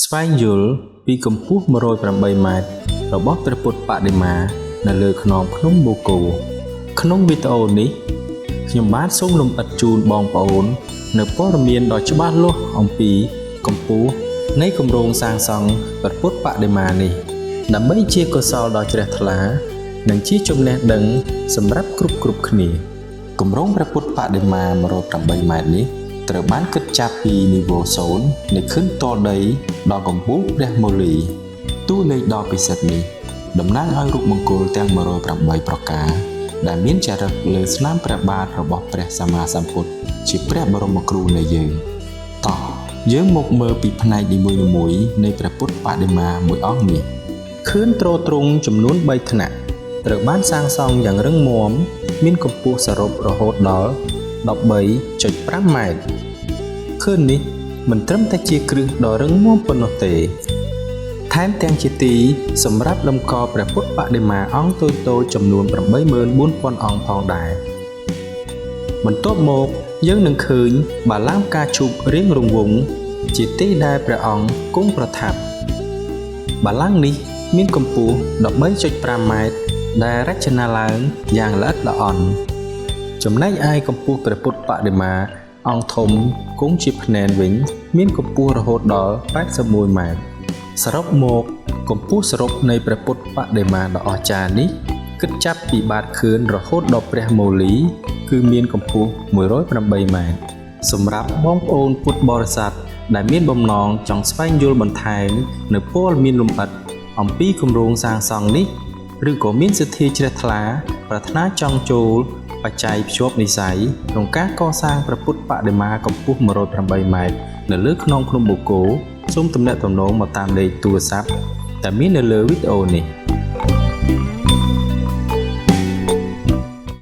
ស្វែងយល់ពីកម្ពស់108ម៉ែត្ររបស់ព្រះពុទ្ធបដិមានៅលើខ្នងភ្នំបូកូក្នុងវីដេអូនេះខ្ញុំបានសូមលម្អិតជូនបងប្អូននៅព័ត៌មានដ៏ច្បាស់លាស់អំពីកម្ពស់នៃគម្រោងសាងសង់ព្រះពុទ្ធបដិមានេះដើម្បីជាកុសលដ៏ជ្រះថ្លានិងជាចំណេះដឹងសម្រាប់គ្រប់គ្នាគម្រោងព្រះពុទ្ធបដិមា108ម៉ែត្រនេះត្រូវបានគិតចាប់ពីនីវ៉ូ0នៃខឿនតដីដល់កម្ពស់ព្រះមូលីតួលេខដ៏ពិសិដ្ឋនេះតំណាងឲ្យរូបមង្គលទាំង108ប្រការដែលមានចរិតលើស្នាមព្រះបាទរបស់ព្រះសម្មាសម្ពុទ្ធជាព្រះបរមគ្រូនៃយើងតោះយើងមកមើលពីផ្នែកនីមួយៗនៃព្រះពុទ្ធបដិមាមួយអង្គនេះខឿនទ្រទ្រង់ចំនួន3ថ្នាក់ត្រូវបានសាងសង់យ៉ាងរឹងមាំមានកម្ពស់សរុបរហូតដល់ 13.5 ម៉ែត្រខឿននេះមិនត្រឹមតែជាគ្រឹះដ៏រឹងមាំប៉ុណ្ណោះទេថែមទាំងជាទីសម្រាប់តម្កល់ព្រះពុទ្ធបដិមាអង្គតូចៗចំនួន 84,000 អង្គផងដែរបន្ទាប់មកយើងនឹងឃើញបាឡាំការជូបរៀងរង្វង់ជាទីដែលព្រះអង្គគង់ប្រថាប់បាឡាំងនេះមានកម្ពស់ 13.5 ម៉ែត្រដែលរចនាឡើងយ៉ាងល្អិតល្អន់ចំណែកឯកម្ពស់ព្រះពុទ្ធបដិមាអង្គធំគង់ជាភ្នែនវិញមានកម្ពស់រហូតដល់ 81 ម៉ែត្រសរុបមកកម្ពស់សរុបនៃព្រះពុទ្ធបដិមាដ៏អស្ចារ្យនេះគិតចាប់ពីបាតខឿនរហូតដល់ព្រះមូលីគឺមានកម្ពស់108ម៉ែត្រសម្រាប់បងប្អូនពុទ្ធបរិស័ទដែលមានបំណងចង់ស្វែងយល់បន្ថែមនៅព័ត៌មានលម្អិតអំពីគម្រោងសាងសង់នេះឬក៏មានសទ្ធាជ្រះថ្លាប្រាថ្នាចង់ចូលបច្ច័យភ្ជាប់និស្ស័យក្នុងការកសាងព្រះពុទ្ធបដិមាកម្ពស់108ម៉ែត្រនៅលើខ្នងភ្នំបូកូសូមទំនាក់ទំនងមកតាមលេខទូរស័ព្ទដែលមាននៅលើវីដេអូនេះ